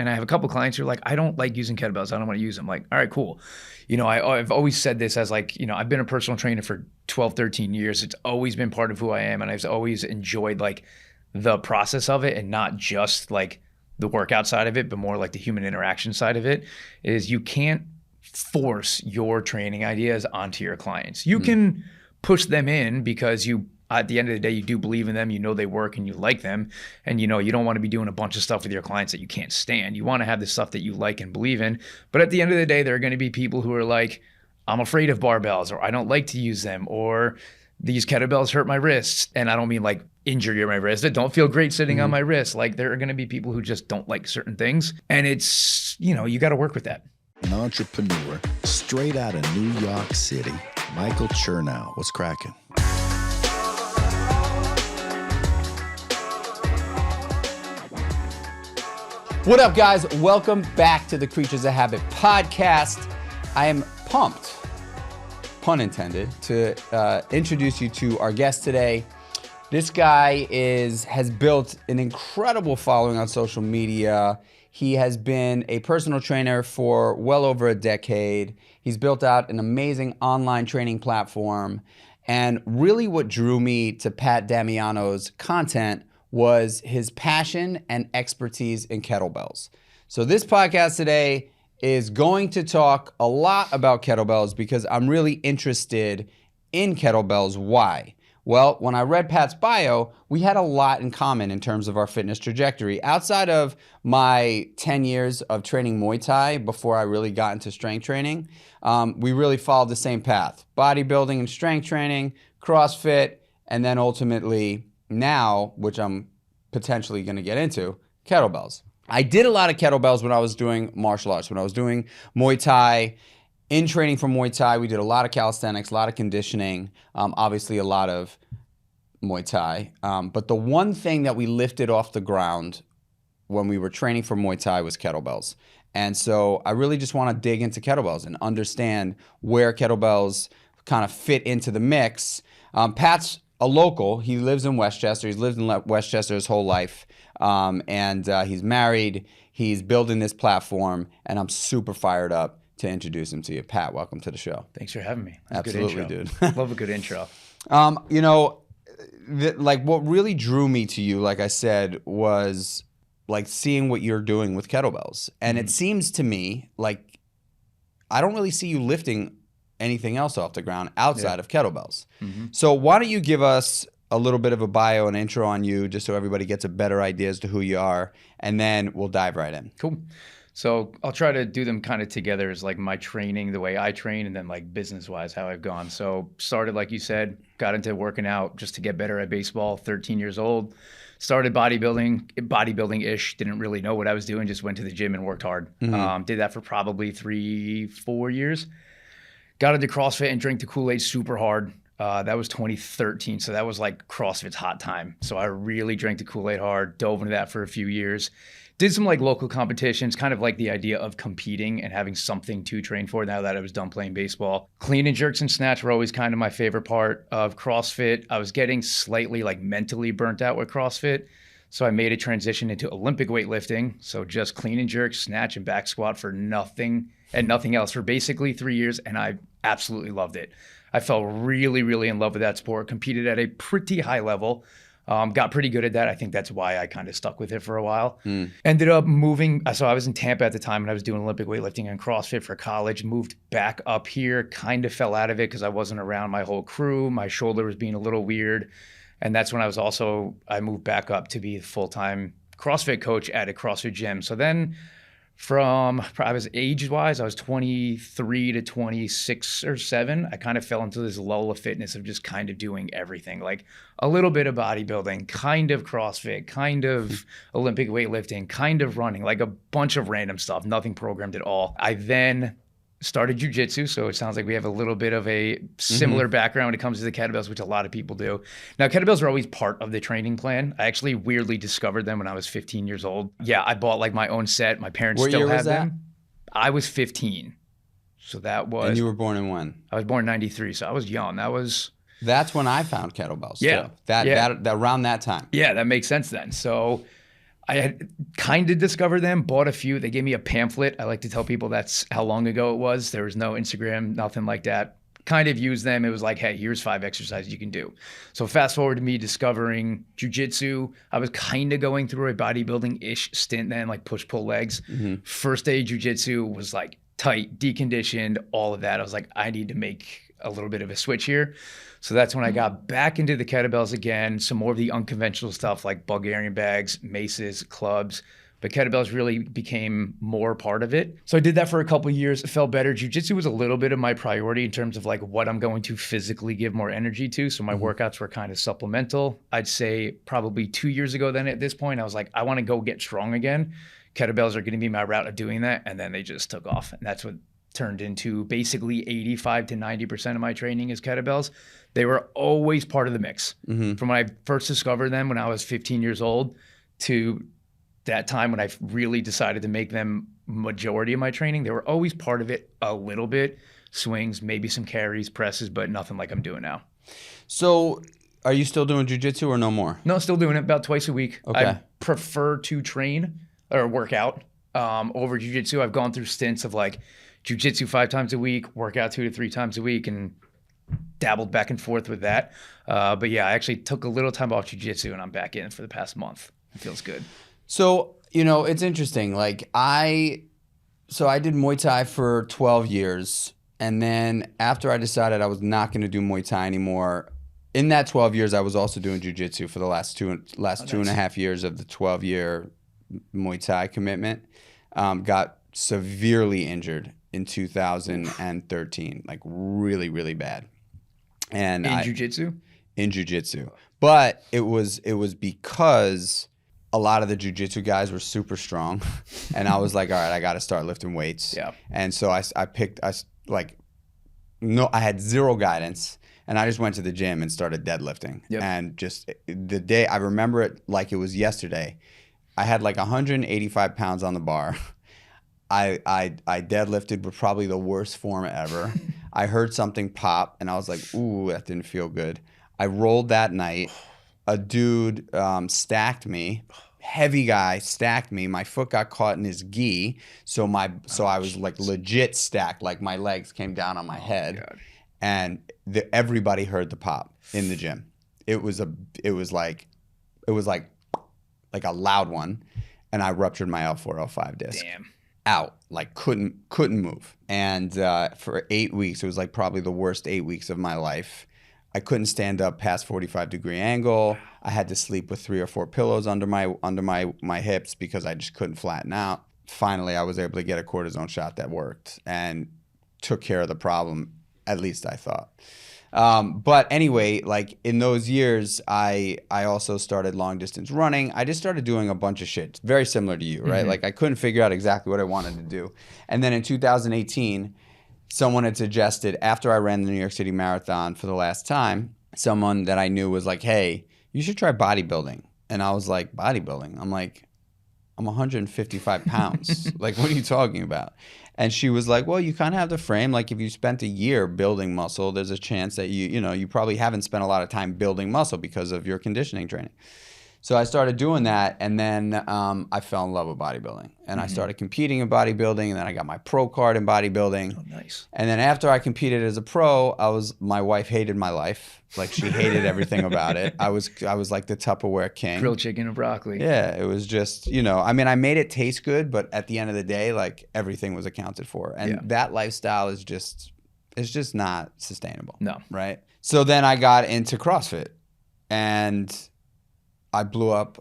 And I have a couple clients who are like, I don't like using kettlebells. I don't want to use them. Like, all right, cool. You know, I've always said this as like, you know, I've been a personal trainer for 12, 13 years. It's always been part of who I am. And I've always enjoyed like the process of it and not just like the workout side of it, but more like the human interaction side of it. Is you can't force your training ideas onto your clients. You can push them in because you, at the end of the day, you do believe in them, you know they work and you like them. And you know, you don't want to be doing a bunch of stuff with your clients that you can't stand. You want to have the stuff that you like and believe in. But at the end of the day, there are going to be people who are like, I'm afraid of barbells, or I don't like to use them, or these kettlebells hurt my wrists. And I don't mean like injure my wrist. It don't feel great sitting on my wrist. Like there are going to be people who just don't like certain things. And it's, you know, you got to work with that. An entrepreneur straight out of New York City, Michael Chernow. What's cracking? What up, guys? Welcome back to the Creatures of Habit podcast. I am pumped, pun intended, to introduce you to our guest today. This guy has built an incredible following on social media. He has been a personal trainer for well over a decade. He's built out an amazing online training platform. And really what drew me to Pat Damiano's content was his passion and expertise in kettlebells. So this podcast today is going to talk a lot about kettlebells because I'm really interested in kettlebells. Why? Well, when I read Pat's bio, we had a lot in common in terms of our fitness trajectory. Outside of my 10 years of training Muay Thai before I really got into strength training, we really followed the same path. Bodybuilding and strength training, CrossFit, and then ultimately now, which I'm potentially going to get into, kettlebells. I did a lot of kettlebells when I was doing martial arts, when I was doing Muay Thai. In training for Muay Thai, we did a lot of calisthenics, a lot of conditioning, obviously a lot of Muay Thai. But the one thing that we lifted off the ground when we were training for Muay Thai was kettlebells. And so I really just want to dig into kettlebells and understand where kettlebells kind of fit into the mix. Pat's a local. He lives in Westchester. He's lived in Westchester his whole life. And he's married. He's building this platform. And I'm super fired up to introduce him to you. Pat, welcome to the show. Thanks for having me. That's Absolutely, a good intro. dude. Love a good intro. You know, like what really drew me to you, like I said, was like seeing what you're doing with kettlebells. And it seems to me like I don't really see you lifting anything else off the ground outside of kettlebells. So why don't you give us a little bit of a bio and intro on you just so everybody gets a better idea as to who you are, and then we'll dive right in. Cool. So I'll try to do them kind of together as like my training, the way I train, and then like business-wise, how I've gone. So started, like you said, got into working out just to get better at baseball, 13 years old. Started bodybuilding-ish, didn't really know what I was doing, just went to the gym and worked hard. Did that for probably 3-4 years. Got into CrossFit and drank the Kool-Aid super hard. That was 2013, so that was like CrossFit's hot time. So I really drank the Kool-Aid hard, dove into that for a few years. Did some like local competitions, kind of like the idea of competing and having something to train for now that I was done playing baseball. Clean and jerks and snatch were always kind of my favorite part of CrossFit. I was getting slightly like mentally burnt out with CrossFit. So I made a transition into Olympic weightlifting. So just clean and jerk, snatch, and back squat for nothing and nothing else for basically 3 years. And I absolutely loved it. I fell really, really in love with that sport, competed at a pretty high level. Got pretty good at that. I think that's why I kind of stuck with it for a while. Ended up moving. So I was in Tampa at the time and I was doing Olympic weightlifting and CrossFit for college. Moved back up here, kind of fell out of it because I wasn't around my whole crew. My shoulder was being a little weird. And that's when I moved back up to be a full-time CrossFit coach at a CrossFit gym. So then I was age-wise, I was 23 to 26 or 7. I kind of fell into this lull of fitness of just kind of doing everything, like a little bit of bodybuilding, kind of CrossFit, kind of Olympic weightlifting, kind of running, like a bunch of random stuff, nothing programmed at all. I then started jiu-jitsu, so it sounds like we have a little bit of a similar background when it comes to the kettlebells, which a lot of people do. Now, kettlebells are always part of the training plan. I actually weirdly discovered them when I was 15 years old. Yeah, I bought like my own set. My parents still have them. I was 15. So that was... And you were born in when? I was born in 93, so I was young. That's when I found kettlebells. Yeah. Too. That around that time. Yeah, that makes sense then. So I had kind of discovered them, bought a few. They gave me a pamphlet. I like to tell people that's how long ago it was. There was no Instagram, nothing like that. Kind of used them. It was like, hey, here's 5 exercises you can do. So fast forward to me discovering jujitsu. I was kind of going through a bodybuilding-ish stint then, like push-pull legs. First day jujitsu was like tight, deconditioned, all of that. I was like, I need to make a little bit of a switch here. So that's when I got back into the kettlebells again, some more of the unconventional stuff like Bulgarian bags, maces, clubs. But kettlebells really became more part of it. So I did that for a couple of years. It felt better. Jiu-jitsu was a little bit of my priority in terms of like what I'm going to physically give more energy to. So my workouts were kind of supplemental. I'd say probably 2 years ago then at this point, I was like, I want to go get strong again. Kettlebells are going to be my route of doing that. And then they just took off. And that's what turned into basically 85 to 90% of my training is kettlebells. They were always part of the mix. From when I first discovered them when I was 15 years old to that time when I really decided to make them majority of my training, they were always part of it a little bit. Swings, maybe some carries, presses, but nothing like I'm doing now. So are you still doing jiu-jitsu or no more? No, still doing it about twice a week. Okay. I prefer to train or work out over jiu-jitsu. I've gone through stints of like jiu-jitsu 5 times a week, workout 2 to 3 times a week, and dabbled back and forth with that. But yeah, I actually took a little time off jiu-jitsu and I'm back in for the past month. It feels good. So, it's interesting. Like I did Muay Thai for 12 years. And then after I decided I was not going to do Muay Thai anymore, in that 12 years, I was also doing jiu-jitsu for the last two and a half years of the 12-year Muay Thai commitment. Got severely injured in 2013, like really, really bad. And in jiu-jitsu? In jiu-jitsu. But it was because a lot of the jiu-jitsu guys were super strong. And I was like, all right, I got to start lifting weights. Yeah. And so I had zero guidance. And I just went to the gym and started deadlifting. Yep. And just the day, I remember it like it was yesterday. I had like 185 pounds on the bar. I deadlifted with probably the worst form ever. I heard something pop and I was like, ooh, that didn't feel good. I rolled that night. A dude stacked me. Heavy guy stacked me. My foot got caught in his gi. So I was like legit stacked. Like my legs came down on my head. God. And everybody heard the pop in the gym. It was like a loud one. And I ruptured my L4, L5 disc. Damn. Out, like couldn't move. And for 8 weeks, it was like probably the worst 8 weeks of my life. I couldn't stand up past 45-degree angle. I had to sleep with 3 or 4 pillows under my hips because I just couldn't flatten out. Finally, I was able to get a cortisone shot that worked and took care of the problem, at least I thought. But anyway, like in those years, I also started long distance running. I just started doing a bunch of shit, very similar to you, right? Like I couldn't figure out exactly what I wanted to do. And then in 2018, someone had suggested, after I ran the New York City Marathon for the last time, someone that I knew was like, hey, you should try bodybuilding. And I was like, bodybuilding? I'm like, I'm 155 pounds. Like, what are you talking about? And she was like, well, you kind of have the frame. Like if you spent a year building muscle, there's a chance that you probably haven't spent a lot of time building muscle because of your conditioning training. So I started doing that, and then I fell in love with bodybuilding. And I started competing in bodybuilding, and then I got my pro card in bodybuilding. Oh, nice. And then after I competed as a pro, my wife hated my life. Like she hated everything about it. I was like the Tupperware king. Grilled chicken and broccoli. Yeah, it was just, I mean, I made it taste good, but at the end of the day, like everything was accounted for. And that lifestyle is just not sustainable. No. Right? So then I got into CrossFit, and I blew up,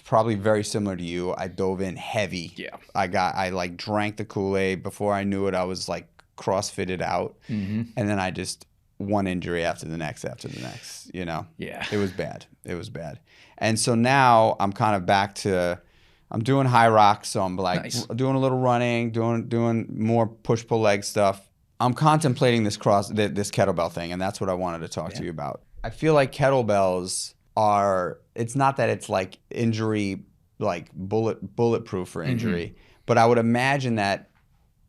probably very similar to you. I dove in heavy. Yeah. I like drank the Kool-Aid. Before I knew it, I was like CrossFitted out. And then I just one injury after the next, Yeah. It was bad. And so now I'm kind of back to, I'm doing high rocks. So I'm like doing a little running, doing more push-pull leg stuff. I'm contemplating this kettlebell thing. And that's what I wanted to talk to you about. I feel like kettlebells it's not that it's like injury, like bulletproof for injury, but I would imagine that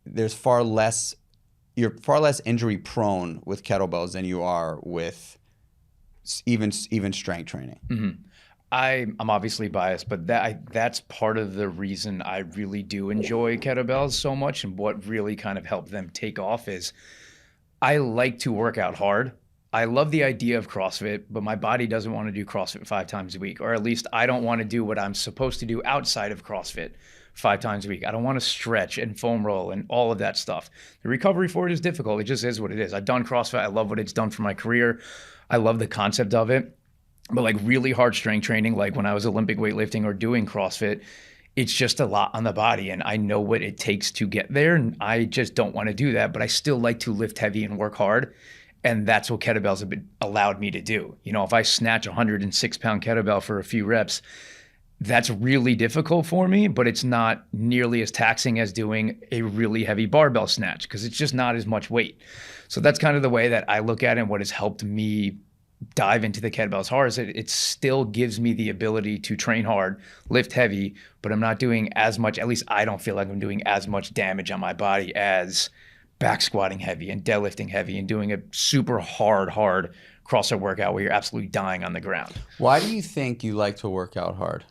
you're far less injury prone with kettlebells than you are with even strength training. I'm obviously biased, but that's part of the reason I really do enjoy kettlebells so much, and what really kind of helped them take off is I like to work out hard. I love the idea of CrossFit, but my body doesn't want to do CrossFit 5 times a week, or at least I don't want to do what I'm supposed to do outside of CrossFit 5 times a week. I don't want to stretch and foam roll and all of that stuff. The recovery for it is difficult. It just is what it is. I've done CrossFit. I love what it's done for my career. I love the concept of it. But like really hard strength training, like when I was Olympic weightlifting or doing CrossFit, it's just a lot on the body, and I know what it takes to get there, and I just don't want to do that. But I still like to lift heavy and work hard, and that's what kettlebells have allowed me to do. You know, if I snatch a 106-pound kettlebell for a few reps, that's really difficult for me, but it's not nearly as taxing as doing a really heavy barbell snatch, because it's just not as much weight. So that's kind of the way that I look at it, and what has helped me dive into the kettlebells hard is it still gives me the ability to train hard, lift heavy, but I'm not doing as much, at least I don't feel like I'm doing as much damage on my body as back squatting heavy and deadlifting heavy and doing a super hard CrossFit workout where you're absolutely dying on the ground. Why do you think you like to work out hard?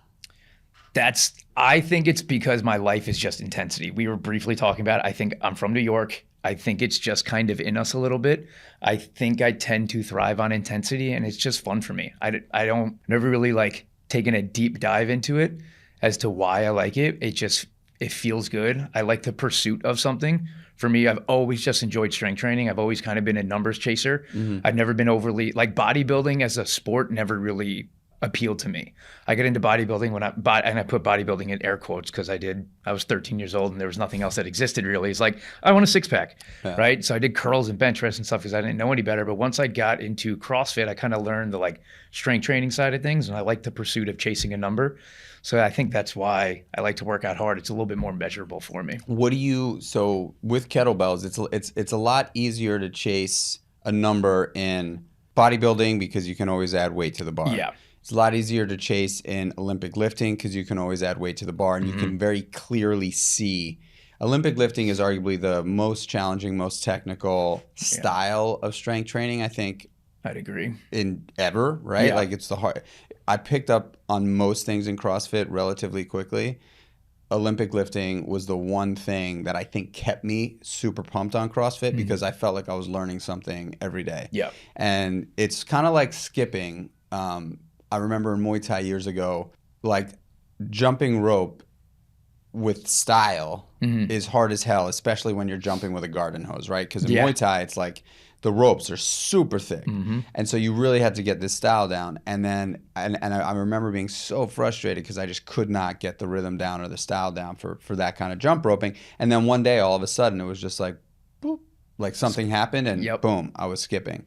I think it's because my life is just intensity. We were briefly talking about it. I think I'm from New York. I think it's just kind of in us a little bit. I think I tend to thrive on intensity, and it's just fun for me. I don't never really like taking a deep dive into it as to why I like it. It feels good. I like the pursuit of something. For me, I've always just enjoyed strength training. I've always kind of been a numbers chaser. I've never been overly like bodybuilding as a sport never really appealed to me. I got into bodybuilding and I put bodybuilding in air quotes because I was 13 years old and there was nothing else that existed really. It's like, I want a six pack, right? So I did curls and bench press and stuff because I didn't know any better. But once I got into CrossFit, I kind of learned the like strength training side of things, and I like the pursuit of chasing a number. So I think that's why I like to work out hard. It's a little bit more measurable for me. So with kettlebells, it's a lot easier to chase a number in bodybuilding because you can always add weight to the bar. Yeah. It's a lot easier to chase in Olympic lifting because you can always add weight to the bar, and you can very clearly see. Olympic lifting is arguably the most challenging, most technical style of strength training, I think. I'd agree. In ever, right? Yeah. Like it's the hard. I picked up on most things in CrossFit relatively quickly. Olympic lifting was the one thing that I think kept me super pumped on CrossFit because I felt like I was learning something every day. Yeah. And it's kind of like skipping. I remember in Muay Thai years ago, like jumping rope with style is hard as hell, especially when you're jumping with a garden hose, right? Because in Muay Thai, it's like the ropes are super thick. And so you really had to get this style down. And then, and I remember being so frustrated because I just could not get the rhythm down or the style down for that kind of jump roping. And then one day, all of a sudden, it was just like, boop, like something happened and boom, I was skipping.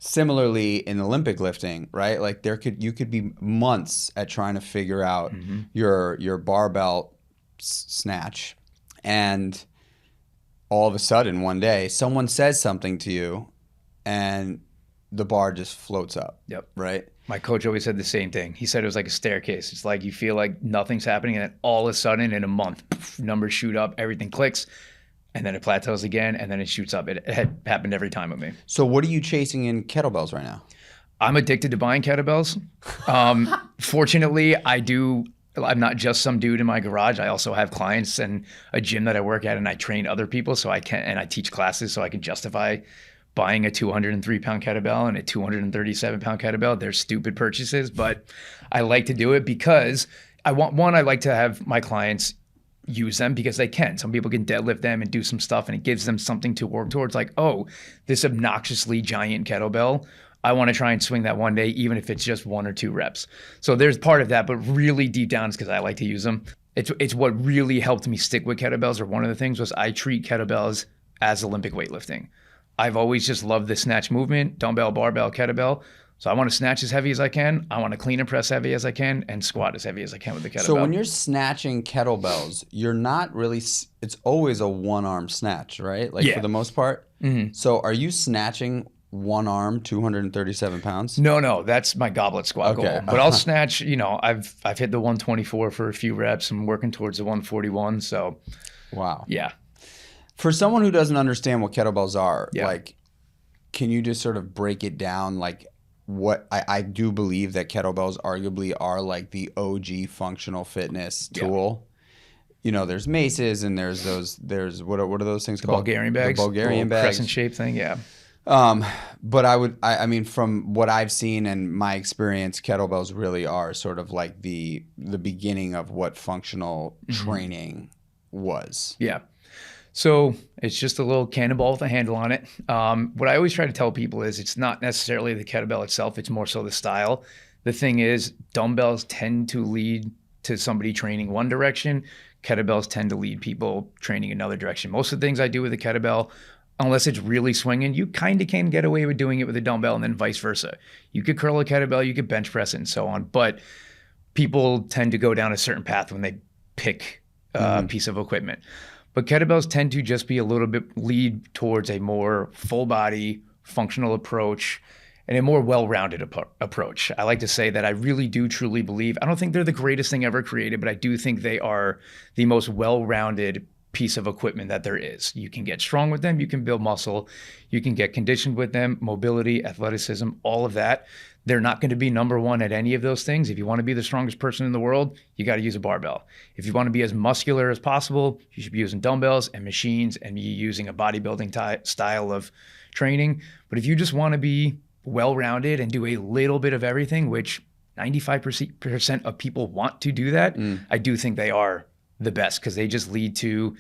Similarly, in Olympic lifting, right? Like you could be months at trying to figure out your barbell snatch, and all of a sudden one day someone says something to you, and the bar just floats up. Yep. Right. My coach always said the same thing. He said it was like a staircase. It's like you feel like nothing's happening, and then all of a sudden in a month, poof, numbers shoot up, everything clicks. And then it plateaus again, and then it shoots up. It had happened every time with me. So what are you chasing in kettlebells right now? I'm addicted to buying kettlebells. Fortunately, I'm not just some dude in my garage. I also have clients and a gym that I work at, and I train other people, and I teach classes so I can justify buying a 203-pound kettlebell and a 237-pound kettlebell. They're stupid purchases, but I like to do it because I like to have my clients use them because they can. Some people can deadlift them and do some stuff, and it gives them something to work towards. Like, oh, this obnoxiously giant kettlebell, I want to try and swing that one day, even if it's just 1 or 2 reps. So there's part of that, but really deep down it's because I like to use them. It's what really helped me stick with kettlebells, or one of the things was I treat kettlebells as Olympic weightlifting. I've always just loved the snatch movement, dumbbell, barbell, kettlebell. So I want to snatch as heavy as I can. I want to clean and press heavy as I can, and squat as heavy as I can with the kettlebell. So when you're snatching kettlebells, you're not really, it's always a one-arm snatch, right? Like for the most part? So are you snatching one arm, 237 pounds? No, that's my goblet squat goal. But I'll snatch, I've hit the 124 for a few reps. I'm working towards the 141, so. Wow. Yeah. For someone who doesn't understand what kettlebells are, like, can you just sort of break it down? Like, what I do believe that kettlebells arguably are like the OG functional fitness tool. You know, there's maces and there's what are those things called? Bulgarian bags. The Bulgarian bags. Crescent shaped thing, yeah. But I mean, from what I've seen and my experience, kettlebells really are sort of like the beginning of what functional training was. Yeah. So it's just a little cannonball with a handle on it. What I always try to tell people is it's not necessarily the kettlebell itself. It's more so the style. The thing is, dumbbells tend to lead to somebody training one direction. Kettlebells tend to lead people training another direction. Most of the things I do with a kettlebell, unless it's really swinging, you kind of can get away with doing it with a dumbbell and then vice versa. You could curl a kettlebell, you could bench press it and so on. But people tend to go down a certain path when they pick a piece of equipment. But kettlebells tend to just be a little bit lead towards a more full body functional approach and a more well-rounded approach. I like to say that I really do truly believe, I don't think they're the greatest thing ever created, but I do think they are the most well-rounded piece of equipment that there is. You can get strong with them, you can build muscle, you can get conditioned with them, mobility, athleticism, all of that. They're not going to be number one at any of those things. If you want to be the strongest person in the world, you got to use a barbell. If you want to be as muscular as possible, you should be using dumbbells and machines and be using a bodybuilding style of training. But if you just want to be well-rounded and do a little bit of everything, which 95% of people want to do that, I do think they are the best because they just lead to,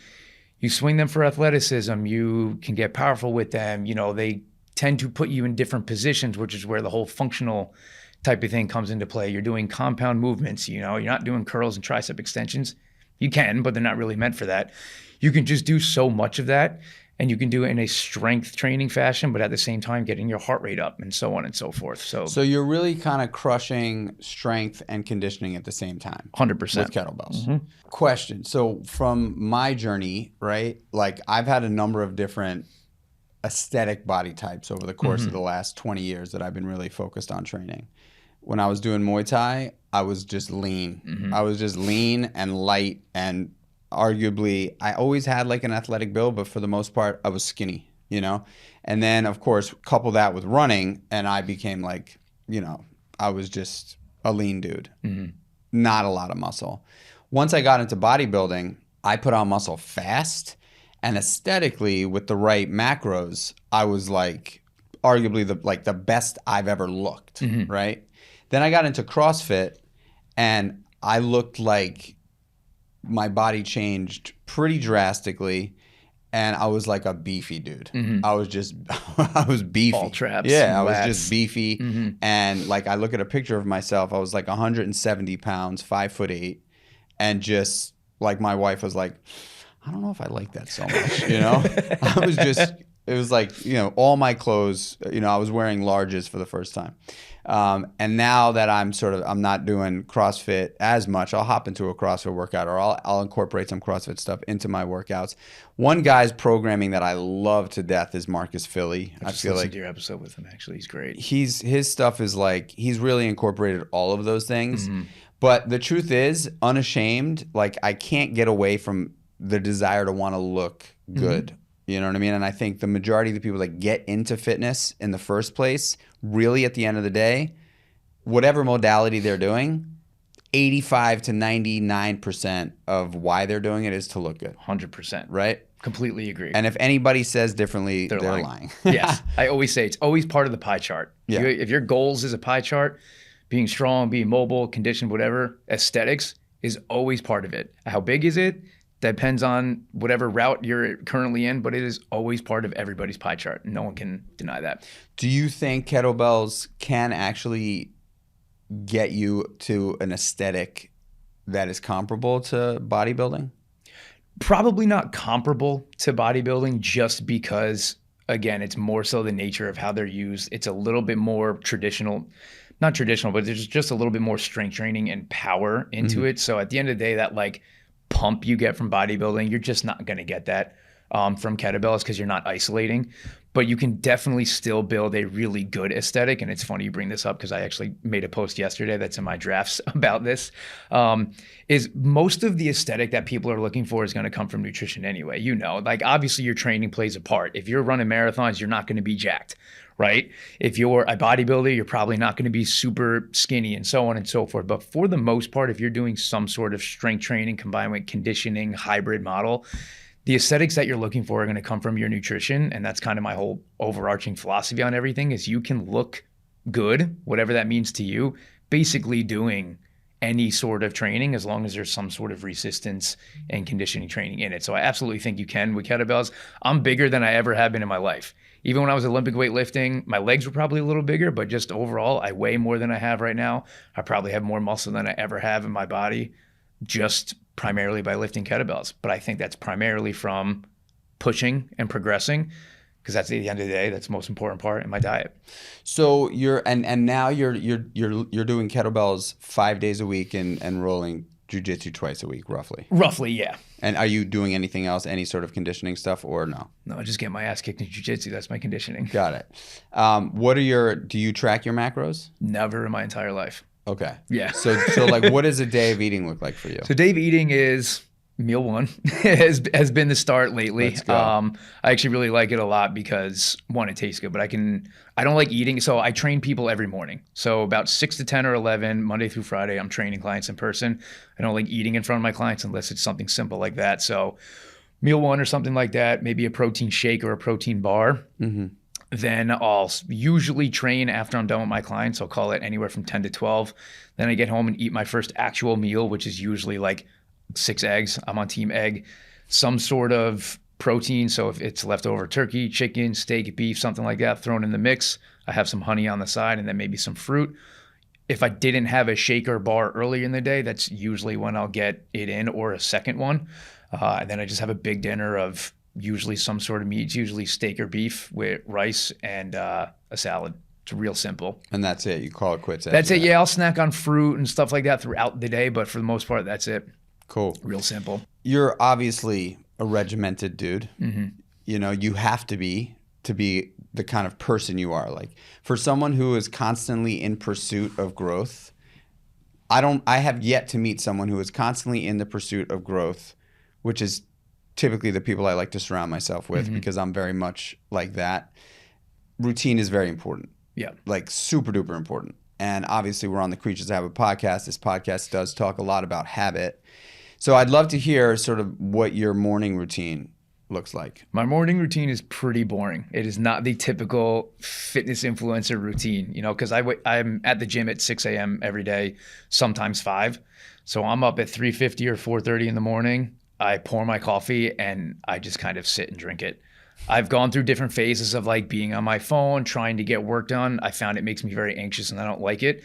you swing them for athleticism, you can get powerful with them, you know, they tend to put you in different positions, which is where the whole functional type of thing comes into play. You're doing compound movements, you know, you're not doing curls and tricep extensions. You can, but they're not really meant for that. You can just do so much of that, and you can do it in a strength training fashion, but at the same time getting your heart rate up and so on and so forth. So you're really kind of crushing strength and conditioning at the same time. 100%. With kettlebells. Question. So from my journey, right, like I've had a number of different aesthetic body types over the course of the last 20 years that I've been really focused on training. When I was doing Muay Thai, I was just lean. I was just lean and light, and arguably I always had like an athletic build, but for the most part I was skinny, you know? And then of course couple that with running and I became like, you know, I was just a lean dude, not a lot of muscle. Once I got into bodybuilding, I put on muscle fast. And aesthetically, with the right macros, I was like arguably the best I've ever looked, right? Then I got into CrossFit, and I looked like my body changed pretty drastically, and I was like a beefy dude. I was beefy. All traps. Yeah, I was just beefy. And like I look at a picture of myself, I was like 170 pounds, 5'8", and just like my wife was like, I don't know if I like that so much, you know? It was like, you know, all my clothes, you know, I was wearing larges for the first time. And now that I'm not doing CrossFit as much, I'll hop into a CrossFit workout, or I'll incorporate some CrossFit stuff into my workouts. One guy's programming that I love to death is Marcus Philly. I feel like your episode with him, actually. He's great. His stuff is like, he's really incorporated all of those things. But the truth is, unashamed, like I can't get away from the desire to want to look good. You know what I mean? And I think the majority of the people that get into fitness in the first place, really at the end of the day, whatever modality they're doing, 85 to 99% of why they're doing it is to look good. 100%. Right? Completely agree. And if anybody says differently, they're lying. Yes. I always say it's always part of the pie chart. Yeah. If your goals is a pie chart, being strong, being mobile, conditioned, whatever, aesthetics is always part of it. How big is it? Depends on whatever route you're currently in, but it is always part of everybody's pie chart. No one can deny that. Do you think kettlebells can actually get you to an aesthetic that is comparable to bodybuilding? Probably not comparable to bodybuilding, just because, again, it's more so the nature of how they're used. It's a little bit more traditional, not traditional, but there's just a little bit more strength training and power into it. So at the end of the day, that like pump you get from bodybuilding, you're just not going to get that from kettlebells because you're not isolating. But you can definitely still build a really good aesthetic. And it's funny you bring this up because I actually made a post yesterday that's in my drafts about this. Is most of the aesthetic that people are looking for is going to come from nutrition anyway. Like obviously your training plays a part. If you're running marathons, you're not going to be jacked, right? If you're a bodybuilder, you're probably not going to be super skinny and so on and so forth. But for the most part, if you're doing some sort of strength training combined with conditioning hybrid model, the aesthetics that you're looking for are going to come from your nutrition. And that's kind of my whole overarching philosophy on everything is you can look good, whatever that means to you, basically doing any sort of training as long as there's some sort of resistance and conditioning training in it. So I absolutely think you can with kettlebells. I'm bigger than I ever have been in my life. Even when I was Olympic weightlifting, my legs were probably a little bigger, but just overall, I weigh more than I have right now. I probably have more muscle than I ever have in my body, just primarily by lifting kettlebells. But I think that's primarily from pushing and progressing, because that's at the end of the day, that's the most important part in my diet. So you're now you're doing kettlebells 5 days a week and rolling jiu-jitsu twice a week, roughly. Roughly, yeah. And are you doing anything else, any sort of conditioning stuff, or no? No, I just get my ass kicked in jiu-jitsu. That's my conditioning. Got it. Do you track your macros? Never in my entire life. Okay. Yeah. So like, what does a day of eating look like for you? So day of eating is meal one has been the start lately. Let's go. I actually really like it a lot because one, it tastes good, but I don't like eating. So I train people every morning. So about 6 to 10 or 11, Monday through Friday, I'm training clients in person. I don't like eating in front of my clients unless it's something simple like that. So meal one or something like that, maybe a protein shake or a protein bar. Mm-hmm. Then I'll usually train after I'm done with my clients. I'll call it anywhere from 10 to 12. Then I get home and eat my first actual meal, which is usually like 6 eggs. I'm on team egg. Some sort of protein. So if it's leftover turkey, chicken, steak, beef, something like that, thrown in the mix. I have some honey on the side and then maybe some fruit. If I didn't have a shake or bar earlier in the day, that's usually when I'll get it in, or a second one. And then I just have a big dinner of usually some sort of meat, usually steak or beef with rice and a salad. It's real simple. And that's it. You call it quits. That's it. Yeah, I'll snack on fruit and stuff like that throughout the day, but for the most part, that's it. Cool. Real simple. You're obviously a regimented dude. Mm-hmm. You have to be the kind of person you are. Like, for someone who is constantly in pursuit of growth, I have yet to meet someone who is constantly in the pursuit of growth, which is typically the people I like to surround myself with, mm-hmm. because I'm very much like that. Routine is very important. Yeah. Like, super duper important. And obviously we're on the Creatures of Habit podcast. This podcast does talk a lot about habit. So I'd love to hear sort of what your morning routine looks like. My morning routine is pretty boring. It is not the typical fitness influencer routine, because I'm at the gym at 6 a.m. every day, sometimes 5. So I'm up at 3:50 or 4:30 in the morning. I pour my coffee and I just kind of sit and drink it. I've gone through different phases of like being on my phone, trying to get work done. I found it makes me very anxious and I don't like it.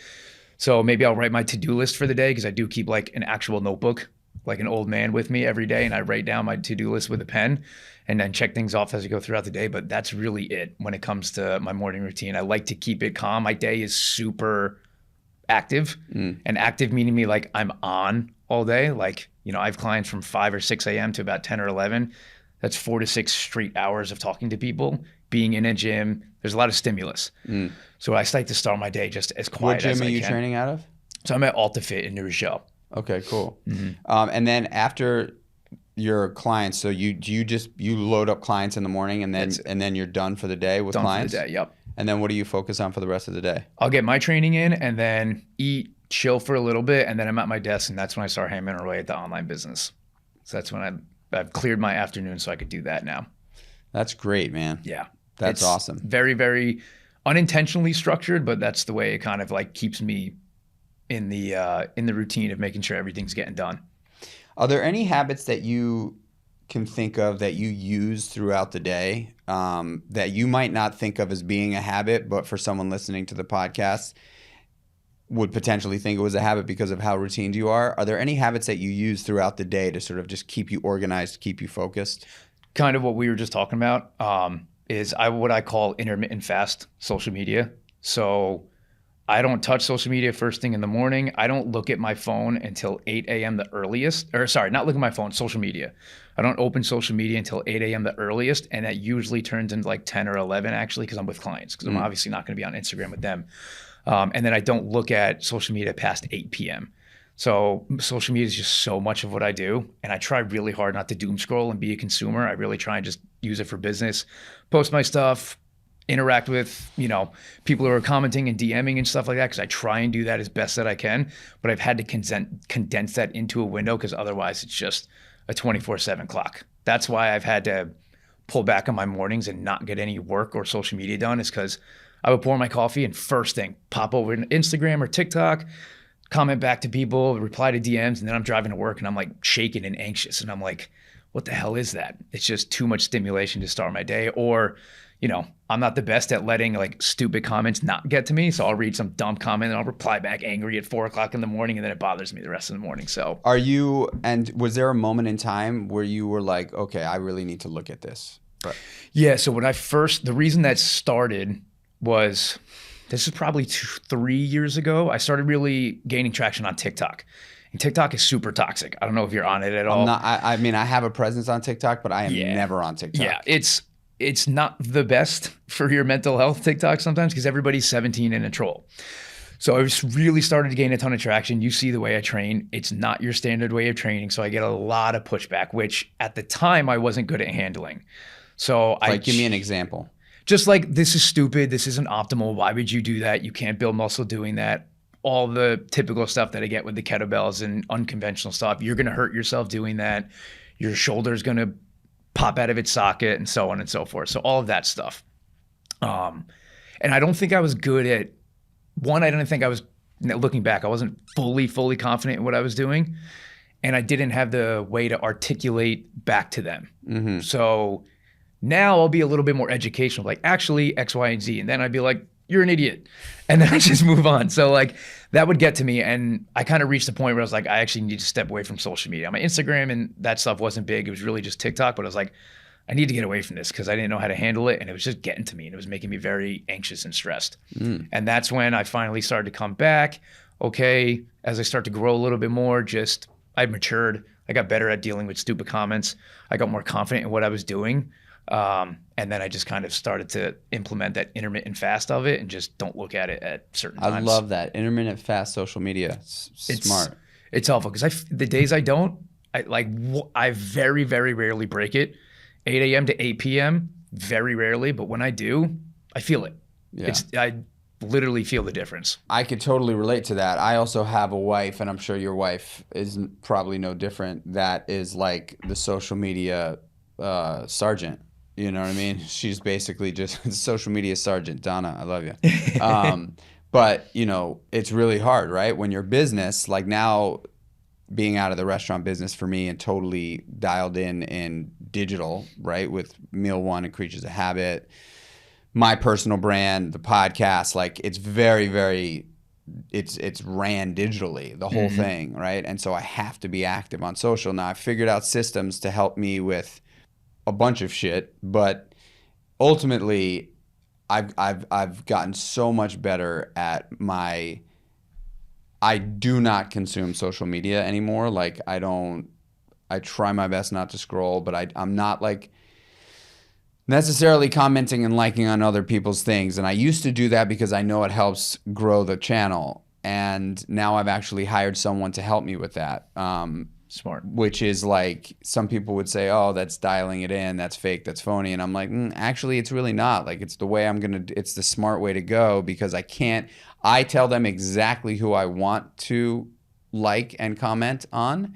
So maybe I'll write my to-do list for the day, because I do keep like an actual notebook, like an old man, with me every day. And I write down my to-do list with a pen and then check things off as I go throughout the day. But that's really it when it comes to my morning routine. I like to keep it calm. My day is super active, and active meaning me like I'm on all day. Like, I have clients from 5 or 6 a.m. to about 10 or 11. That's 4 to 6 straight hours of talking to people, being in a gym. There's a lot of stimulus. So I like to start my day just as quiet as I can. What gym are you training out of? So I'm at AltaFit in New Rochelle. Okay, cool. Mm-hmm. And then after your clients, so you load up clients in the morning and then you're done for the day with clients? Done for the day, yep. And then what do you focus on for the rest of the day? I'll get my training in and then eat, chill for a little bit, and then I'm at my desk, and that's when I start hammering away at the online business. So that's when I've cleared my afternoon so I could do that now. That's great, man. Yeah. That's awesome. Very, very unintentionally structured, but that's the way it kind of like keeps me in the routine of making sure everything's getting done. Are there any habits that you can think of that you use throughout the day that you might not think of as being a habit, but for someone listening to the podcast would potentially think it was a habit because of how routine you are? Are there any habits that you use throughout the day to sort of just keep you organized, keep you focused? Kind of what we were just talking about is what I call intermittent fast social media. So I don't touch social media first thing in the morning. I don't look at my phone until 8 a.m. the earliest. Or sorry, not look at my phone, social media. I don't open social media until 8 a.m. the earliest. And that usually turns into like 10 or 11 actually, because I'm with clients, because I'm obviously not going to be on Instagram with them. And then I don't look at social media past 8 p.m. So social media is just so much of what I do. And I try really hard not to doom scroll and be a consumer. I really try and just use it for business, post my stuff, interact with, people who are commenting and DMing and stuff like that, because I try and do that as best that I can. But I've had to condense that into a window, because otherwise it's just a 24/7 clock. That's why I've had to pull back on my mornings and not get any work or social media done, is because I would pour my coffee and first thing, pop over to Instagram or TikTok, comment back to people, reply to DMs, and then I'm driving to work and I'm like shaking and anxious. And I'm like, what the hell is that? It's just too much stimulation to start my day. Or, I'm not the best at letting like stupid comments not get to me. So I'll read some dumb comment and I'll reply back angry at 4 o'clock in the morning, and then it bothers me the rest of the morning. So was there a moment in time where you were like, okay, I really need to look at this? Right. Yeah. So the reason that started was, this is probably 3 years ago. I started really gaining traction on TikTok. And TikTok is super toxic. I don't know if you're on it at all. I have a presence on TikTok, but I am never on TikTok. Yeah, it's not the best for your mental health, TikTok, sometimes, because everybody's 17 and a troll. So I was really started to gain a ton of traction. You see the way I train. It's not your standard way of training. So I get a lot of pushback, which at the time I wasn't good at handling. So give me an example. Just like, this is stupid. This isn't optimal. Why would you do that? You can't build muscle doing that. All the typical stuff that I get with the kettlebells and unconventional stuff. You're going to hurt yourself doing that. Your shoulder's going to pop out of its socket, and so on and so forth. So all of that stuff. And I don't think I was good at, I didn't think I was, looking back, I wasn't fully confident in what I was doing. And I didn't have the way to articulate back to them. Mm-hmm. So now I'll be a little bit more educational, like, actually X, Y, and Z. And then I'd be like, you're an idiot. And then I just move on. So like, that would get to me. And I kind of reached the point where I was like, I actually need to step away from social media. My Instagram and that stuff wasn't big. It was really just TikTok. But I was like, I need to get away from this, because I didn't know how to handle it. And it was just getting to me, and it was making me very anxious and stressed. And that's when I finally started to come back. Okay, as I start to grow a little bit more, I matured. I got better at dealing with stupid comments. I got more confident in what I was doing. And then I just kind of started to implement that intermittent fast of it, and just don't look at it at certain times. I love that. Intermittent fast social media. It's smart. It's helpful, because the days I don't, I very, very rarely break it. 8 a.m. to 8 p.m., very rarely. But when I do, I feel it. Yeah. I literally feel the difference. I could totally relate to that. I also have a wife, and I'm sure your wife is probably no different, that is like the social media sergeant. You know what I mean? She's basically just social media sergeant. Donna, I love you. But, it's really hard, right? When your business, like now being out of the restaurant business for me and totally dialed in digital, right? With Meal One and Creatures of Habit, my personal brand, the podcast, like it's very, very, it's ran digitally, the whole thing, right? And so I have to be active on social. Now I figured out systems to help me with a bunch of shit, but ultimately I've gotten so much better at I do not consume social media anymore. Like I try my best not to scroll, but I'm not like necessarily commenting and liking on other people's things. And I used to do that because I know it helps grow the channel. And now I've actually hired someone to help me with that. Smart. Which is like, some people would say, oh, that's dialing it in, that's fake, that's phony. And I'm like, actually, it's really not. Like, it's the way it's the smart way to go, because I tell them exactly who I want to like and comment on.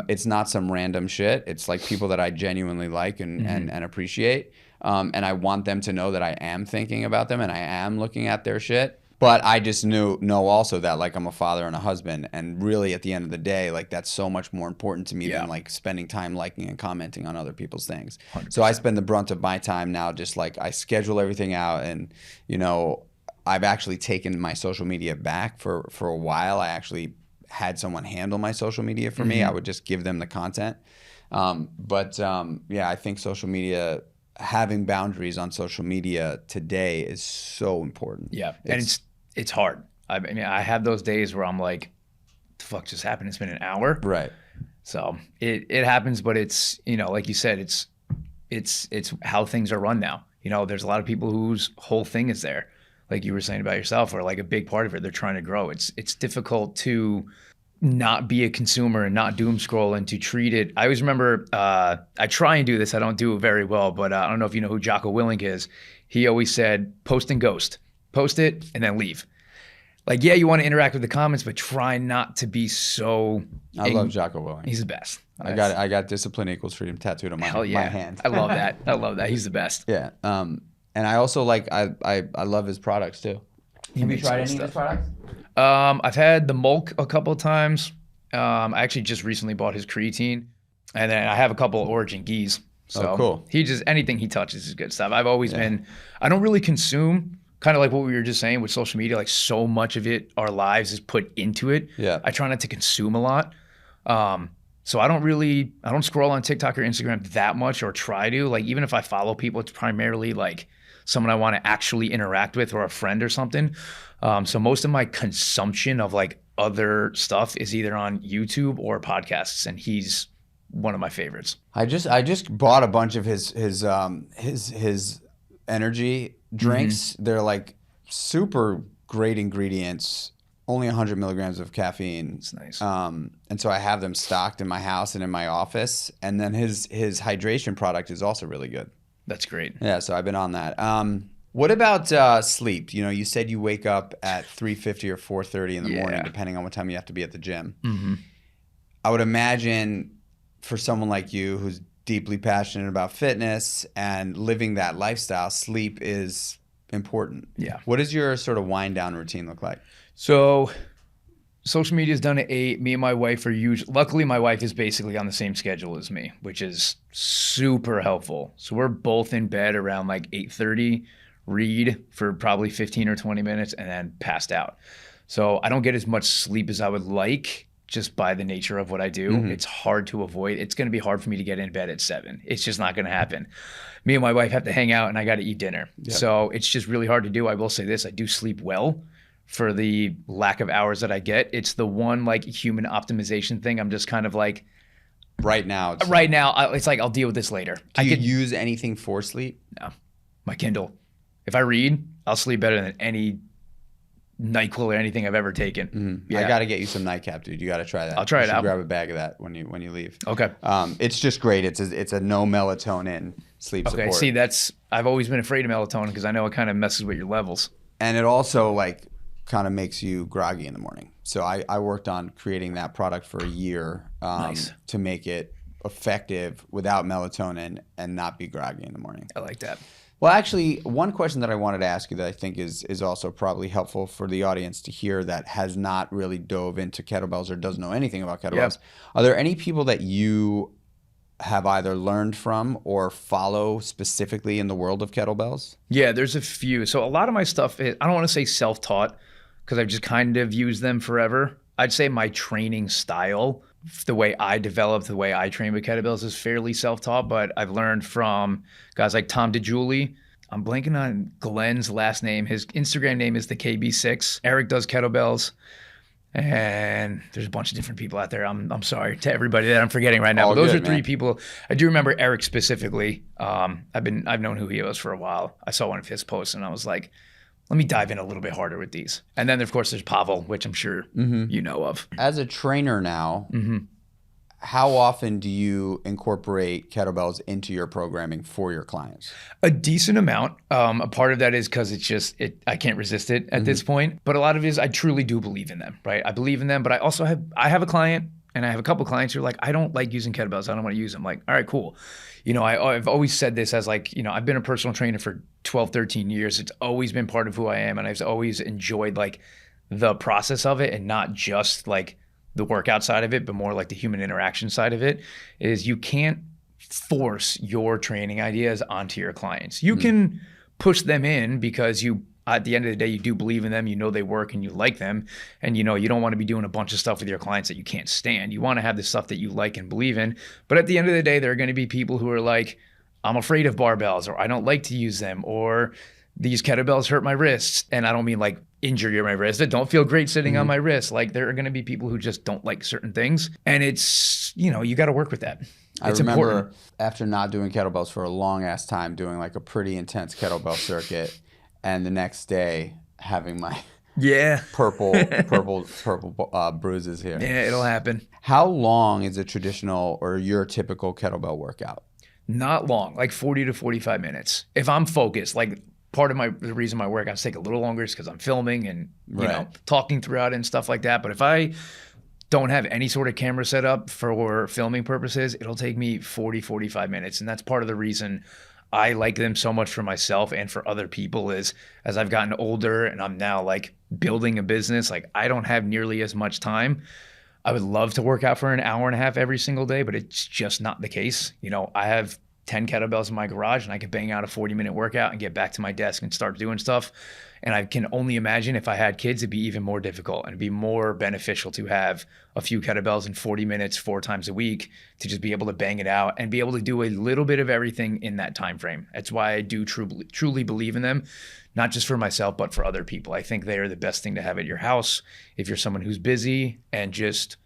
It's not some random shit. It's like people that I genuinely like and appreciate. And I want them to know that I am thinking about them and I am looking at their shit. But I just know also that like I'm a father and a husband, and really at the end of the day, like that's so much more important to me than like spending time liking and commenting on other people's things. 100%. So I spend the brunt of my time now just like I schedule everything out, and I've actually taken my social media back for a while. I actually had someone handle my social media for me. I would just give them the content. I think social media, having boundaries on social media today is so important. Yeah, and it's hard. I mean, I have those days where I'm like, the fuck just happened? It's been an hour. Right. So it happens, but it's, like you said, it's how things are run now. There's a lot of people whose whole thing is there, like you were saying about yourself, or like a big part of it. They're trying to grow. It's difficult to not be a consumer and not doom scroll and to treat it. I always remember, I try and do this. I don't do it very well, but I don't know if you know who Jocko Willink is. He always said, post and ghost. Post it and then leave. Like, yeah, you want to interact with the comments, but try not to be so. I love Jocko Willink. He's the best. I got discipline equals freedom tattooed on my hand. I love that. I love that. He's the best. Yeah. And I also I love his products too. Have you tried any of his products? I've had the Mulk a couple of times. I actually just recently bought his creatine, and then I have a couple of Origin Gees. So cool. He just, anything he touches is good stuff. I've always been, I don't really consume, kind of like what we were just saying with social media, like so much of it, our lives is put into it. Yeah. I try not to consume a lot. So I don't scroll on TikTok or Instagram that much, or try to. Like, even if I follow people, it's primarily like someone I want to actually interact with, or a friend or something. So most of my consumption of like other stuff is either on YouTube or podcasts, and he's one of my favorites. I just bought a bunch of his energy drinks. Mm-hmm. They're like super great ingredients, only 100 milligrams of caffeine. It's nice. And so I have them stocked in my house and in my office. And then his hydration product is also really good. That's great. Yeah, so I've been on that. What about sleep? You said you wake up at 3:50 or 4:30 in the morning, depending on what time you have to be at the gym. Mm-hmm. I would imagine for someone like you who's deeply passionate about fitness and living that lifestyle, sleep is important. Yeah. What does your sort of wind down routine look like? So social media is done at 8. Me and my wife are luckily my wife is basically on the same schedule as me, which is super helpful. So we're both in bed around like 8:30, read for probably 15 or 20 minutes, and then passed out. So I don't get as much sleep as I would like, just by the nature of what I do. Mm-hmm. It's hard to avoid. It's going to be hard for me to get in bed at 7. It's just not going to happen. Me and my wife have to hang out, and I got to eat dinner. Yep. So it's just really hard to do. I will say this, I do sleep well for the lack of hours that I get. It's the one like human optimization thing. I'm just kind of like, right now, it's like I'll deal with this later. Do you use anything for sleep? No, my Kindle. If I read, I'll sleep better than any NyQuil or anything I've ever taken. Mm-hmm. Yeah. I got to get you some nightcap, dude. You got to try that. I'll try it out. Grab a bag of that when you leave. Okay. It's just great. It's a no melatonin sleep support. Okay. See, I've always been afraid of melatonin because I know it kind of messes with your levels. And it also like kind of makes you groggy in the morning. So I worked on creating that product for a year Nice. to make it effective without melatonin and not be groggy in the morning. I like that. Well, actually, one question that I wanted to ask you that I think is also probably helpful for the audience to hear that has not really dove into kettlebells or doesn't know anything about kettlebells. Yep. Are there any people that you have either learned from or follow specifically in the world of kettlebells? Yeah, there's a few. So a lot of my stuff, I don't want to say self-taught because I've just kind of used them forever. I'd say my training style, the way I developed, the way I train with kettlebells is fairly self-taught, but I've learned from guys like Tom DeJulie. I'm blanking on Glenn's last name. His Instagram name is the KB6. Eric does kettlebells. And there's a bunch of different people out there. I'm sorry to everybody that I'm forgetting right now. But those are three people. I do remember Eric specifically. I've known who he was for a while. I saw one of his posts and I was like, let me dive in a little bit harder with these. And then of course there's Pavel, which I'm sure you know of. As a trainer now, how often do you incorporate kettlebells into your programming for your clients? A decent amount. A part of that is because I can't resist it at this point. But a lot of it is I truly do believe in them, right? I believe in them, but I also have a client and I have a couple clients who are like, I don't like using kettlebells. I don't want to use them. Like, all right, cool. I've always said this as like, I've been a personal trainer for 12, 13 years. It's always been part of who I am. And I've always enjoyed like the process of it and not just like the workout side of it, but more like the human interaction side of it. Is you can't force your training ideas onto your clients. You can push them in because at the end of the day, you do believe in them, they work and you like them. And you don't want to be doing a bunch of stuff with your clients that you can't stand. You want to have the stuff that you like and believe in. But at the end of the day, there are going to be people who are like, I'm afraid of barbells, or I don't like to use them, or these kettlebells hurt my wrists. And I don't mean like injure my wrist. I don't feel great sitting on my wrist. Like there are going to be people who just don't like certain things. And it's, you got to work with that. I It's remember important. after not doing kettlebells for a long ass time, doing like a pretty intense kettlebell circuit, and the next day having my Yeah. purple bruises here. Yeah, it'll happen. How long is a traditional or your typical kettlebell workout? Not long, like 40 to 45 minutes. If I'm focused, like part of the reason my workouts take a little longer is because I'm filming and, talking throughout it and stuff like that. But if I don't have any sort of camera set up for filming purposes, it'll take me 40, 45 minutes. And that's part of the reason I like them so much for myself and for other people is as I've gotten older and I'm now like building a business, like I don't have nearly as much time. I would love to work out for an hour and a half every single day, but it's just not the case. I have 10 kettlebells in my garage and I could bang out a 40-minute workout and get back to my desk and start doing stuff. And I can only imagine if I had kids, it'd be even more difficult and it'd be more beneficial to have a few kettlebells in 40 minutes, 4 times a week to just be able to bang it out and be able to do a little bit of everything in that time frame. That's why I do truly believe in them, not just for myself, but for other people. I think they are the best thing to have at your house. If you're someone who's busy and just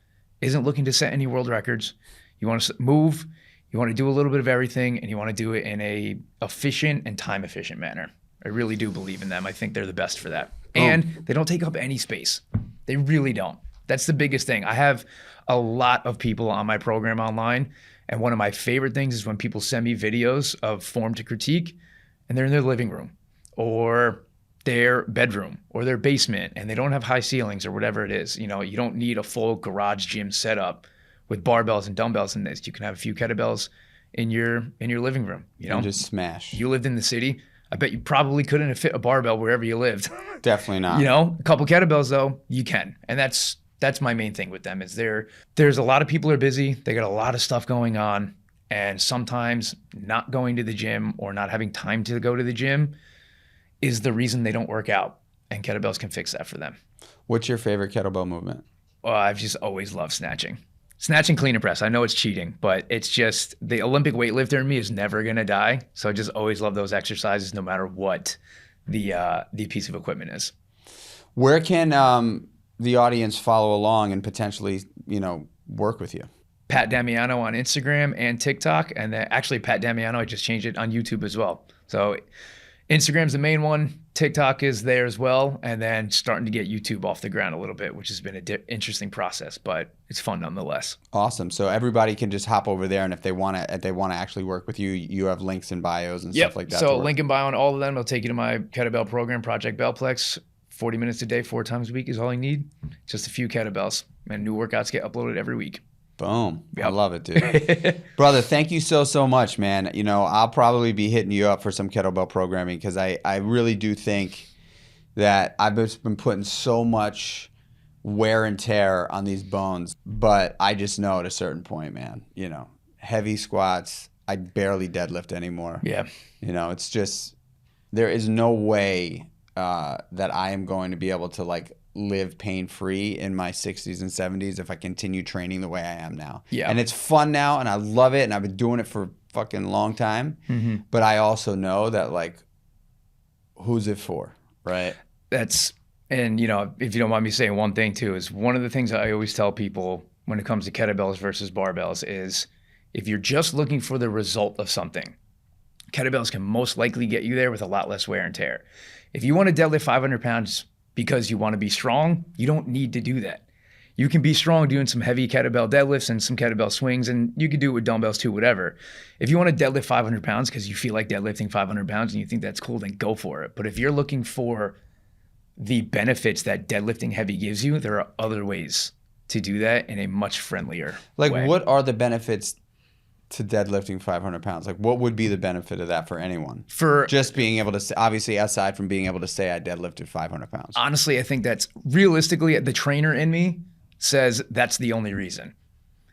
isn't looking to set any world records, you want to move, you want to do a little bit of everything, and you want to do it in a efficient and time efficient manner. I really do believe in them. I think they're the best for that. And they don't take up any space. They really don't. That's the biggest thing. I have a lot of people on my program online, and one of my favorite things is when people send me videos of form to critique, and they're in their living room or their bedroom or their basement, and they don't have high ceilings or whatever it is. You don't need a full garage gym setup with barbells and dumbbells in this. You can have a few kettlebells in your living room. And just smash. You lived in the city. I bet you probably couldn't have fit a barbell wherever you lived. Definitely not. A couple kettlebells though, you can. And that's my main thing with them is there's a lot of people are busy. They got a lot of stuff going on. And sometimes not going to the gym or not having time to go to the gym is the reason they don't work out. And kettlebells can fix that for them. What's your favorite kettlebell movement? I've just always loved snatching. Snatch and clean and press. I know it's cheating, but it's just the Olympic weightlifter in me is never going to die. So I just always love those exercises no matter what the piece of equipment is. Where can the audience follow along and potentially, work with you? Pat Damiano on Instagram and TikTok. And then actually Pat Damiano, I just changed it on YouTube as well. So Instagram's the main one. TikTok is there as well. And then starting to get YouTube off the ground a little bit, which has been an interesting process, but it's fun nonetheless. Awesome. So everybody can just hop over there. And if they want to actually work with you, you have links in bios and stuff like that. So link in bio on all of them. It'll take you to my kettlebell program, Project Bellplex. 40 minutes a day, 4 times a week is all you need. Just a few kettlebells. And new workouts get uploaded every week. Boom. Yep. I love it, dude. Brother, thank you so much, man. I'll probably be hitting you up for some kettlebell programming because I really do think that I've just been putting so much wear and tear on these bones. But I just know at a certain point, man, heavy squats, I barely deadlift anymore. Yeah. It's just, there is no way that I am going to be able to live pain-free in my 60s and 70s if I continue training the way I am now. Yeah. And it's fun now and I love it and I've been doing it for a fucking long time. Mm-hmm. But I also know that who's it for, right? And if you don't mind me saying one thing too, is one of the things I always tell people when it comes to kettlebells versus barbells is if you're just looking for the result of something, kettlebells can most likely get you there with a lot less wear and tear. If you want to deadlift 500 pounds because you want to be strong, you don't need to do that. You can be strong doing some heavy kettlebell deadlifts and some kettlebell swings, and you can do it with dumbbells too, whatever. If you want to deadlift 500 pounds because you feel like deadlifting 500 pounds and you think that's cool, then go for it. But if you're looking for the benefits that deadlifting heavy gives you, there are other ways to do that in a much friendlier way. What are the benefits to deadlifting 500 pounds? What would be the benefit of that for anyone? For just being able to, obviously aside from being able to say I deadlifted 500 pounds. Honestly, I think that's realistically, the trainer in me says that's the only reason.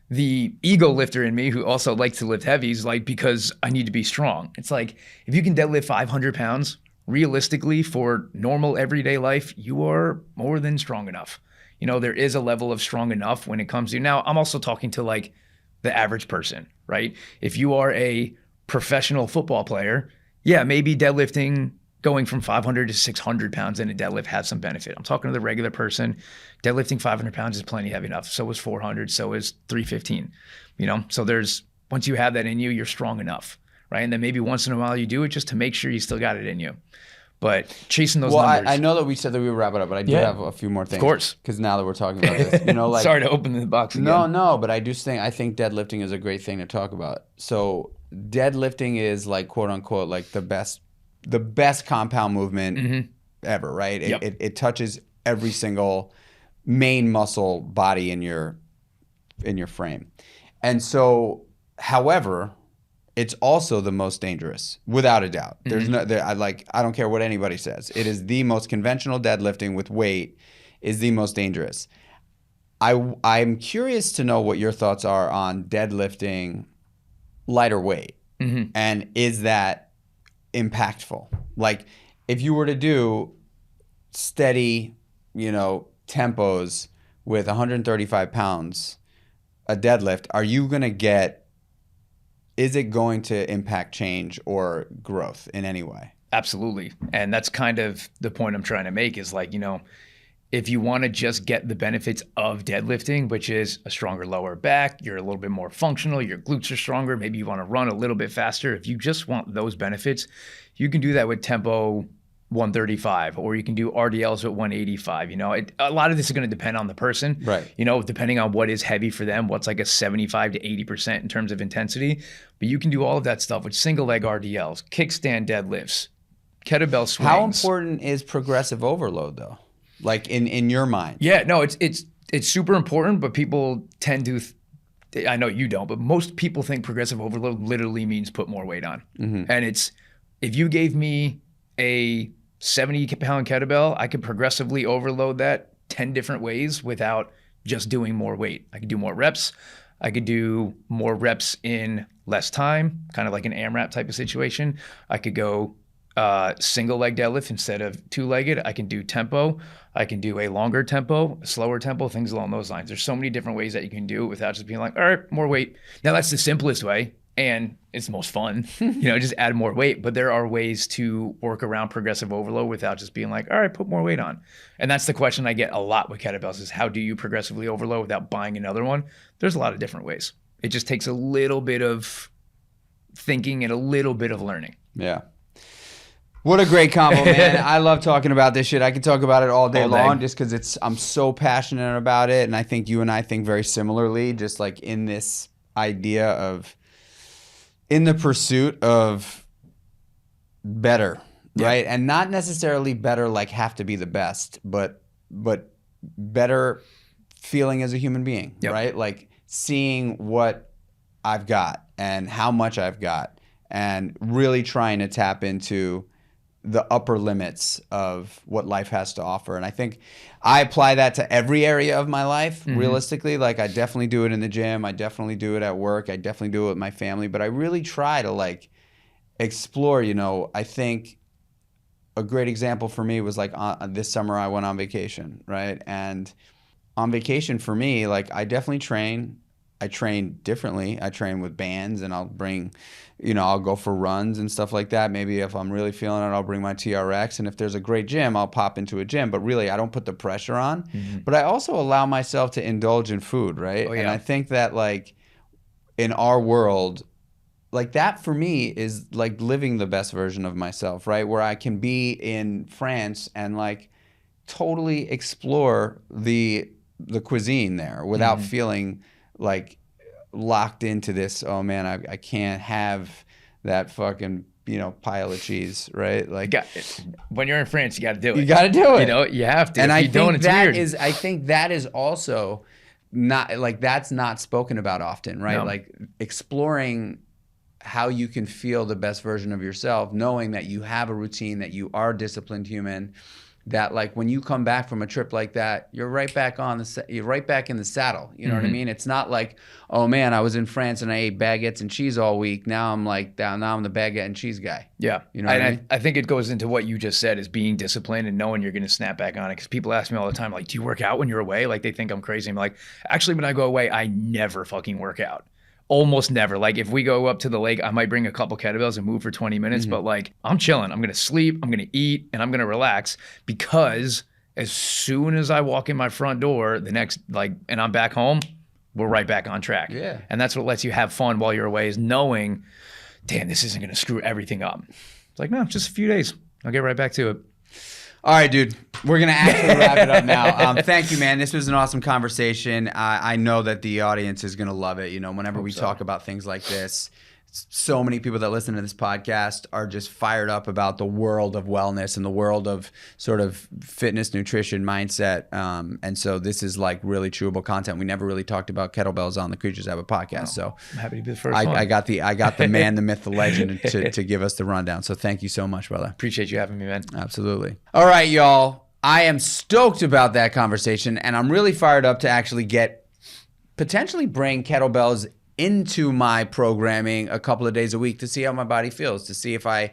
The ego lifter in me, who also likes to lift heavy, is because I need to be strong. It's if you can deadlift 500 pounds, realistically for normal everyday life, you are more than strong enough. There is a level of strong enough when it comes to, now I'm also talking to the average person, right? If you are a professional football player, yeah, maybe deadlifting going from 500 to 600 pounds in a deadlift has some benefit. I'm talking to the regular person. Deadlifting 500 pounds is plenty heavy enough. So is 400. So is 315. So once you have that in you, you're strong enough, right? And then maybe once in a while you do it just to make sure you still got it in you. But chasing those numbers. I know that we said that we would wrap it up, but I do have a few more things. Of course. Because now that we're talking about this, Sorry to open the box again. No, but I think deadlifting is a great thing to talk about. So deadlifting is like, quote unquote, like the best compound movement ever, right? It touches every single main muscle body in your frame. And so, however, it's also the most dangerous, without a doubt. There's I don't care what anybody says. It is the most conventional deadlifting with weight is the most dangerous. I'm curious to know what your thoughts are on deadlifting lighter weight. And is that impactful? Like if you were to do steady, tempos with 135 pounds, a deadlift, is it going to impact change or growth in any way? Absolutely. And that's kind of the point I'm trying to make is like, if you want to just get the benefits of deadlifting, which is a stronger lower back, you're a little bit more functional, your glutes are stronger, maybe you want to run a little bit faster. If you just want those benefits, you can do that with tempo 135, or you can do RDLs at 185. A lot of this is going to depend on the person, right? Depending on what is heavy for them, what's like a 75 to 80% in terms of intensity. But you can do all of that stuff with single leg RDLs, kickstand deadlifts, kettlebell swings. How important is progressive overload though? Like in your mind? Yeah, no, it's super important, but people tend to. I know you don't, but most people think progressive overload literally means put more weight on. And if you gave me a 70-pound kettlebell, I could progressively overload that 10 different ways without just doing more weight. I could do more reps. I could do more reps in less time, kind of like an AMRAP type of situation. I could go single leg deadlift instead of two-legged. I can do tempo. I can do a longer tempo, a slower tempo, things along those lines. There's so many different ways that you can do it without just being like, all right, more weight. Now that's the simplest way. And it's the most fun, just add more weight. But there are ways to work around progressive overload without just being like, all right, put more weight on. And that's the question I get a lot with kettlebells is how do you progressively overload without buying another one? There's a lot of different ways. It just takes a little bit of thinking and a little bit of learning. Yeah. What a great combo, man. I love talking about this shit. I could talk about it all day long just because I'm so passionate about it. And I think you and I think very similarly, just like in this idea of in the pursuit of better, right? And not necessarily better like have to be the best, but better feeling as a human being, right? Like seeing what I've got and how much I've got and really trying to tap into the upper limits of what life has to offer. And I think I apply that to every area of my life, realistically. Like I definitely do it in the gym. I definitely do it at work. I definitely do it with my family. But I really try to like explore, I think a great example for me was like this summer I went on vacation, right? And on vacation for me, like I definitely train. I train differently. I train with bands and I'll bring, I'll go for runs and stuff like that. Maybe if I'm really feeling it, I'll bring my TRX. And if there's a great gym, I'll pop into a gym. But really, I don't put the pressure on. But I also allow myself to indulge in food, right? And I think that like in our world, like that for me is like living the best version of myself, right? Where I can be in France and like totally explore the cuisine there without feeling like locked into this, oh man, I can't have that fucking, pile of cheese, right? Like when you're in France, you got to do it. You got to do it. You have to. And if I you don't, think it's weird. I think that is also not like that's not spoken about often, right? No. Like exploring how you can feel the best version of yourself, knowing that you have a routine, that you are a disciplined human, that like when you come back from a trip like that, you're right back you're right back in the saddle. You know what I mean? It's not like, oh man, I was in France and I ate baguettes and cheese all week. Now I'm like, now I'm the baguette and cheese guy. Yeah. You know what I mean? I think it goes into what you just said is being disciplined and knowing you're going to snap back on it. Because people ask me all the time, like, do you work out when you're away? Like they think I'm crazy. I'm like, actually, when I go away, I never fucking work out. almost never. Like if we go up to the lake, I might bring a couple kettlebells and move for 20 minutes, but like I'm chilling. I'm going to sleep, I'm going to eat, and I'm going to relax, because as soon as I walk in my front door, and I'm back home, we're right back on track. Yeah. And that's what lets you have fun while you're away, is knowing, damn, this isn't going to screw everything up. It's like, no, just a few days. I'll get right back to it. All right, dude. We're going to actually wrap it up now. Thank you, man. This was an awesome conversation. I know that the audience is going to love it. You know, whenever we talk about things like this, so many people that listen to this podcast are just fired up about the world of wellness and the world of sort of fitness, nutrition, mindset. And so this is like really chewable content. We never really talked about kettlebells on the Creatures Habit podcast. So I'm happy to be the first one. I got the man, the myth, the legend to give us the rundown. So thank you so much, brother. Appreciate you having me, man. Absolutely. All right, y'all. I am stoked about that conversation, and I'm really fired up to actually potentially bring kettlebells into my programming a couple of days a week to see how my body feels, to see if I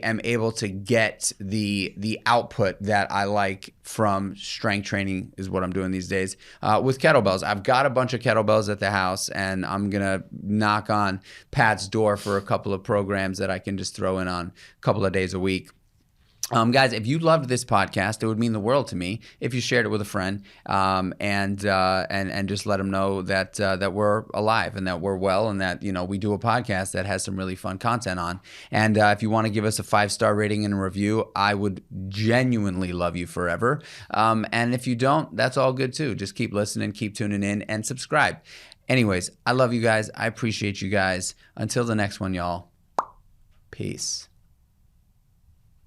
am able to get the output that I like from strength training, is what I'm doing these days with kettlebells. I've got a bunch of kettlebells at the house, and I'm gonna knock on Pat's door for a couple of programs that I can just throw in on a couple of days a week. Guys, if you loved this podcast, it would mean the world to me if you shared it with a friend, and just let them know that we're alive and that we're well, and that, you know, we do a podcast that has some really fun content on. And if you want to give us a 5-star rating and a review, I would genuinely love you forever. And if you don't, that's all good too. Just keep listening, keep tuning in, and subscribe. Anyways, I love you guys. I appreciate you guys. Until the next one, y'all. Peace.